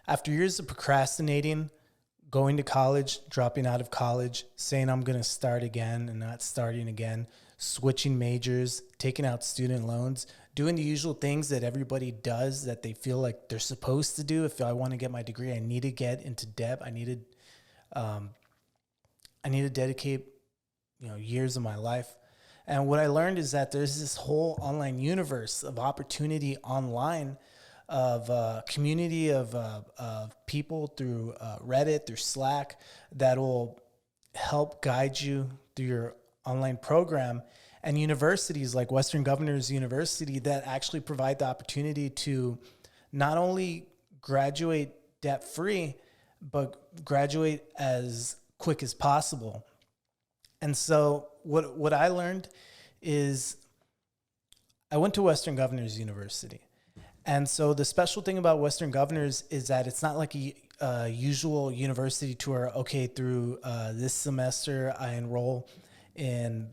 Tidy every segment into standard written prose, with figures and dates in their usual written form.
After years of procrastinating, going to college, dropping out of college, saying I'm going to start again and not starting again, switching majors, taking out student loans, doing the usual things that everybody does that they feel like they're supposed to do. If I want to get my degree, I need to get into debt. I need to dedicate, years of my life. And what I learned is that there's this whole online universe of opportunity online, of community of people through Reddit, through Slack, that will help guide you through your online program, and universities like Western Governors University that actually provide the opportunity to not only graduate debt free, but graduate as quick as possible. And so what I learned is I went to Western Governors University. And so the special thing about Western Governors is that it's not like a usual university tour. Okay, through this semester I enroll in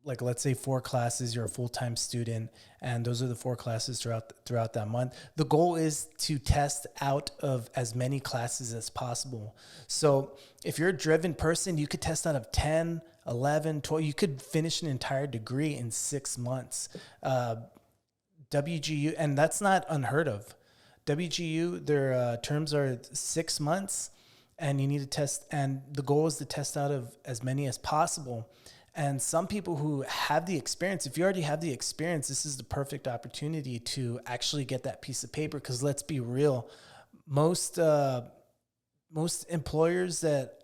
like, let's say 4 classes. You're a full-time student, and those are the 4 classes throughout that month. The goal is to test out of as many classes as possible. So if you're a driven person, you could test out of 10, 11, 12. You could finish an entire degree in 6 months. WGU, and that's not unheard of. WGU, their terms are 6 months, and you need to test, and the goal is to test out of as many as possible. And some people who have the experience, if you already have the experience, this is the perfect opportunity to actually get that piece of paper. Because let's be real, most employers that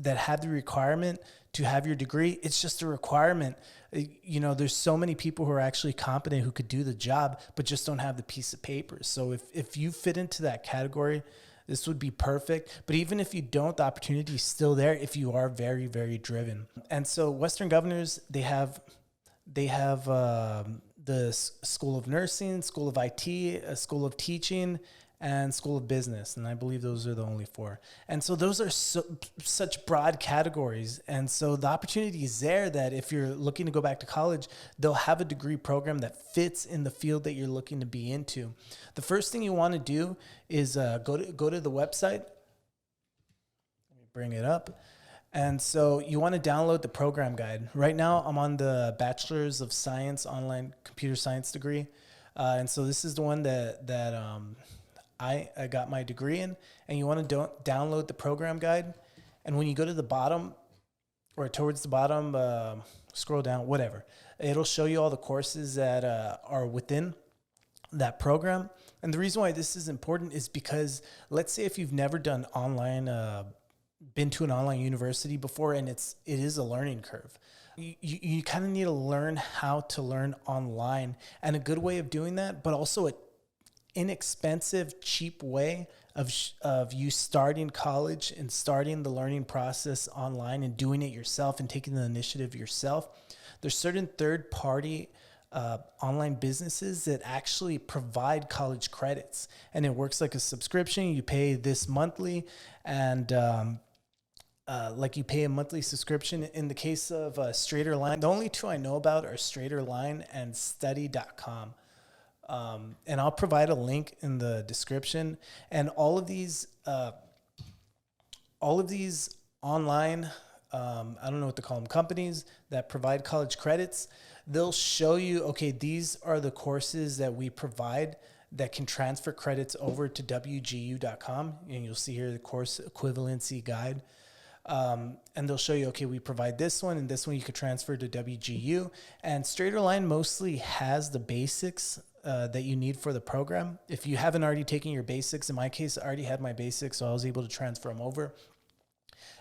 have the requirement to have your degree, it's just a requirement. There's so many people who are actually competent who could do the job, but just don't have the piece of paper. So if you fit into that category, this would be perfect. But even if you don't, the opportunity is still there if you are very, very driven. And so Western Governors, they have the School of Nursing, School of IT, a School of Teaching, and School of Business. And I believe those are the only 4. And so those are such broad categories. And so the opportunity is there that if you're looking to go back to college, they'll have a degree program that fits in the field that you're looking to be into. The first thing you want to do is go to the website. Let me bring it up. And so you want to download the program guide. Right now, I'm on the Bachelor's of Science online computer science degree. And so this is the one that I got my degree in, and you want to download the program guide. And when you go to the bottom, or towards the bottom, scroll down, whatever, it'll show you all the courses that are within that program. And the reason why this is important is because, let's say if you've never done online, been to an online university before, and it is a learning curve. You kind of need to learn how to learn online, and a good way of doing that, but also a inexpensive, cheap way of you starting college and starting the learning process online and doing it yourself and taking the initiative yourself. There's certain third-party online businesses that actually provide college credits, and it works like a subscription. You pay this monthly, and like you pay a monthly subscription. In the case of StraighterLine, the only 2 I know about are StraighterLine and Study.com. And I'll provide a link in the description. And all of these online, I don't know what to call them, companies that provide college credits, they'll show you, okay, these are the courses that we provide that can transfer credits over to WGU.com. And you'll see here the course equivalency guide. And they'll show you, okay, we provide this one, and this one you could transfer to WGU. And StraighterLine mostly has the basics that you need for the program. If you haven't already taken your basics, in my case, I already had my basics, so I was able to transfer them over.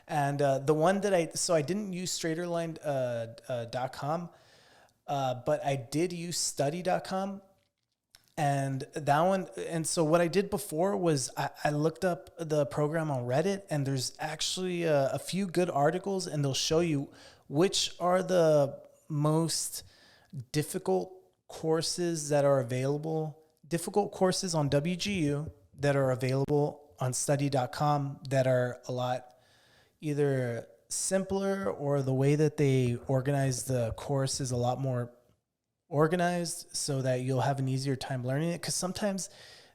And the one that I didn't use StraighterLine.com, but I did use Study.com. And that one, and so what I did before was I looked up the program on Reddit, and there's actually a few good articles, and they'll show you which are the most difficult courses that are available, difficult courses on WGU that are available on Study.com that are a lot either simpler, or the way that they organize the course is a lot more organized so that you'll have an easier time learning it. Because sometimes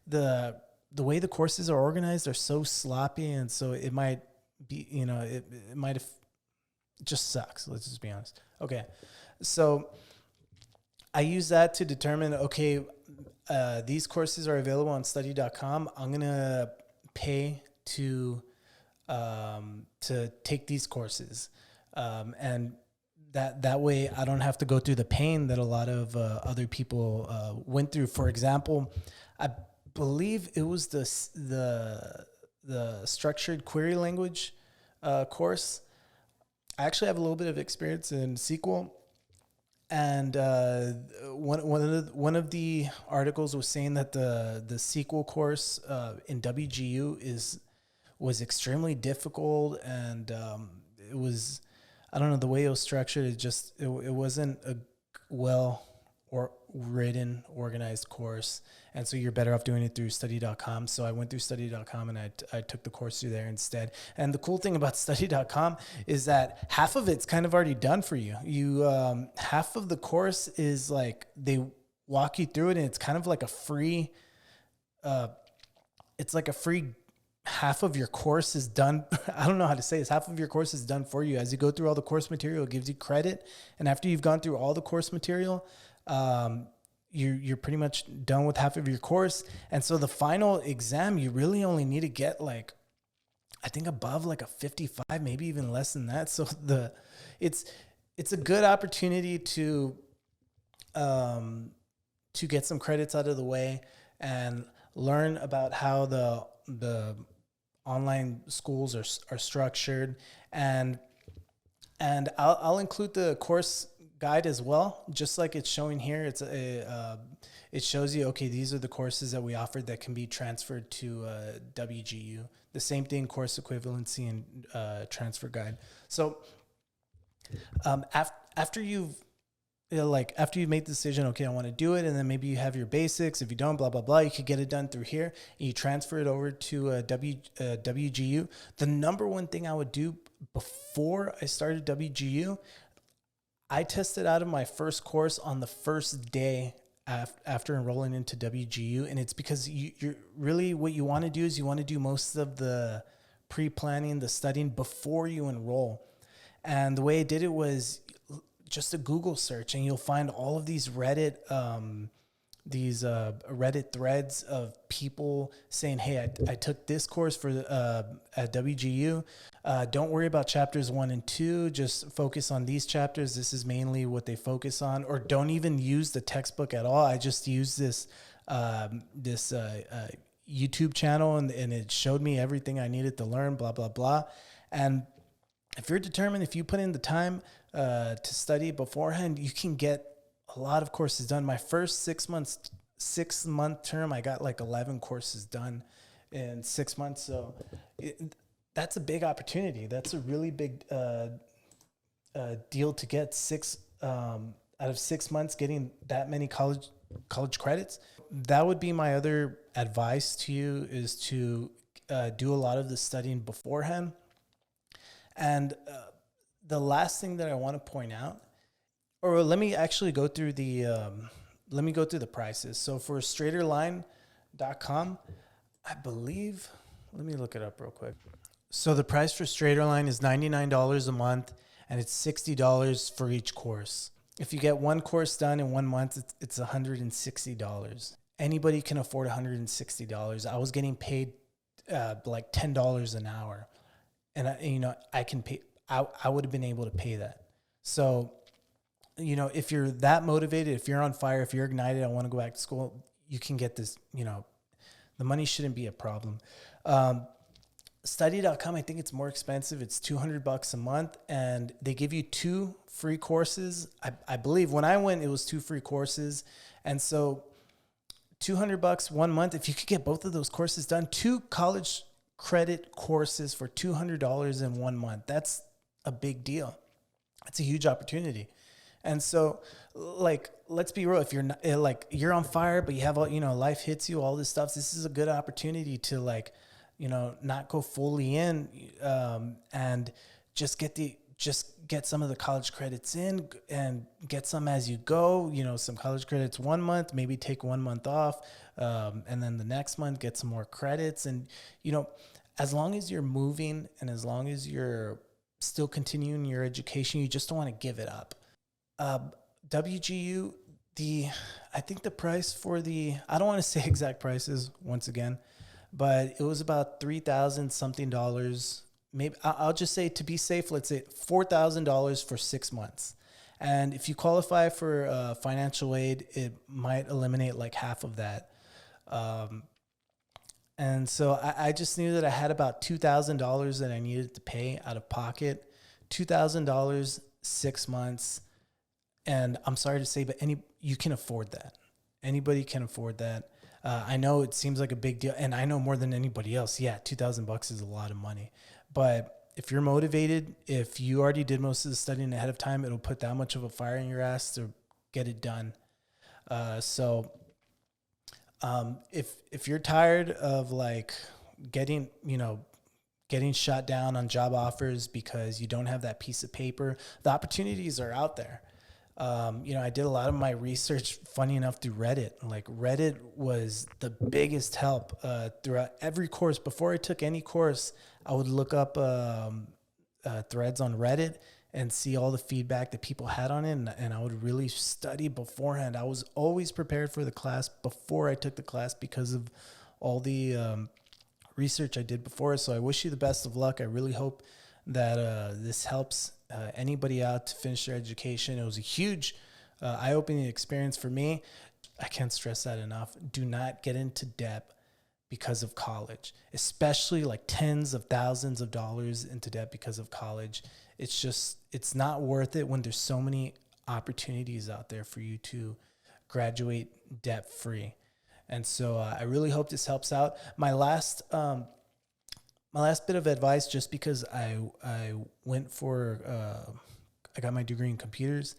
the the way the courses are organized are so sloppy, and so it might be, it might have just sucks. Let's just be honest. Okay, so I use that to determine, okay, these courses are available on study.com. I'm gonna pay to take these courses, and that way I don't have to go through the pain that a lot of other people went through. For example, I believe it was the structured query language course. I actually have a little bit of experience in SQL, and one of the articles was saying that the SQL course in WGU was extremely difficult, and it was, I don't know, the way it was structured, it wasn't a well or written, organized course. And so you're better off doing it through study.com. So I went through study.com, and I took the course through there instead. And the cool thing about study.com is that half of it's kind of already done for you. Half of the course is like, they walk you through it, and it's kind of like a free, half of your course is done. I don't know how to say this. Half of your course is done for you. As you go through all the course material, it gives you credit. And after you've gone through all the course material, you're pretty much done with half of your course. And so the final exam, you really only need to get like, I think above like a 55, maybe even less than that. So it's a good opportunity to get some credits out of the way and learn about how the online schools are structured, and I'll include the course guide as well, just like it's showing here. It shows you, okay, these are the courses that we offered that can be transferred to WGU. The same thing, course equivalency and transfer guide. So after you've after you make the decision, okay, I want to do it, and then maybe you have your basics. If you don't, blah, blah, blah, you could get it done through here, and you transfer it over to WGU. The number one thing I would do before I started WGU, I tested out of my first course on the first day after enrolling into WGU, and it's because you're really, what you want to do is you want to do most of the pre-planning, the studying before you enroll. And the way I did it was just a Google search, and you'll find all of these Reddit threads of people saying, hey, I took this course for at WGU. Don't worry about chapters 1 and 2. Just focus on these chapters. This is mainly what they focus on. Or don't even use the textbook at all. I just used this YouTube channel, and it showed me everything I needed to learn, blah, blah, blah. And if you're determined, if you put in the time to study beforehand, you can get a lot of courses done. My first 6-month term, I got like 11 courses done in 6 months. So that's a big opportunity. That's a really big deal to get out of 6 months, getting that many college credits. That would be my other advice to you, is to do a lot of the studying beforehand. And the last thing that I want to point out, or let me actually go through the prices. So for StraighterLine.com, I believe, let me look it up real quick. So the price for StraighterLine is $99 a month, and it's $60 for each course. If you get one course done in 1 month, it's $160. Anybody can afford $160. I was getting paid like $10 an hour. And I can pay. I would have been able to pay that. So, if you're that motivated, if you're on fire, if you're ignited, I want to go back to school, you can get this. The money shouldn't be a problem. Study.com, I think it's more expensive. It's $200 a month, and they give you 2 free courses. I believe when I went, it was 2 free courses, and so $200 1 month. If you could get both of those courses done, 2 college credit courses for $200 in 1 month. That's a big deal. It's a huge opportunity. And so, let's be real. If you're not, you're on fire, but you have all, life hits you, all this stuff. This is a good opportunity to not go fully in, and just get just get some of the college credits in and get some as you go, some college credits 1 month, maybe take 1 month off. And then the next month get some more credits. And, as long as you're moving and as long as you're still continuing your education, you just don't want to give it up. WGU, I think the price for I don't want to say exact prices once again, but it was about $3,000 something dollars. Maybe I'll just say, to be safe, let's say $4,000 for 6 months. And if you qualify for financial aid, it might eliminate like half of that. And so I just knew that I had about $2,000 that I needed to pay out of pocket. $2,000, 6 months. And I'm sorry to say, but you can afford that. Anybody can afford that. I know it seems like a big deal, and I know more than anybody else. Yeah, $2,000 is a lot of money. But if you're motivated, if you already did most of the studying ahead of time, it'll put that much of a fire in your ass to get it done. So if you're tired of like getting shot down on job offers because you don't have that piece of paper, the opportunities are out there. I did a lot of my research, funny enough, through Reddit. Like Reddit was the biggest help throughout every course. Before I took any course, I would look up threads on Reddit and see all the feedback that people had on it. And I would really study beforehand. I was always prepared for the class before I took the class because of all the research I did before. So I wish you the best of luck. I really hope that this helps anybody out to finish their education. It was a huge eye-opening experience for me. I can't stress that enough. Do not get into debt because of college, especially like tens of thousands of dollars into debt because of college. It's not worth it when there's so many opportunities out there for you to graduate debt-free. And so I really hope this helps out. My last bit of advice, just because I got my degree in computers,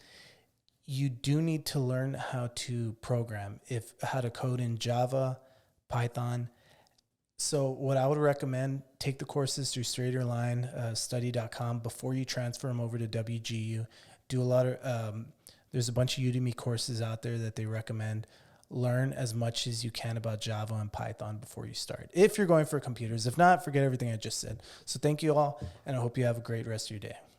you do need to learn how to program, how to code in Java, Python. So what I would recommend, take the courses through StraighterLine, study.com before you transfer them over to WGU. Do a lot of, there's a bunch of Udemy courses out there that they recommend. Learn as much as you can about Java and Python before you start, if you're going for computers. If not, forget everything I just said. So thank you all, and I hope you have a great rest of your day.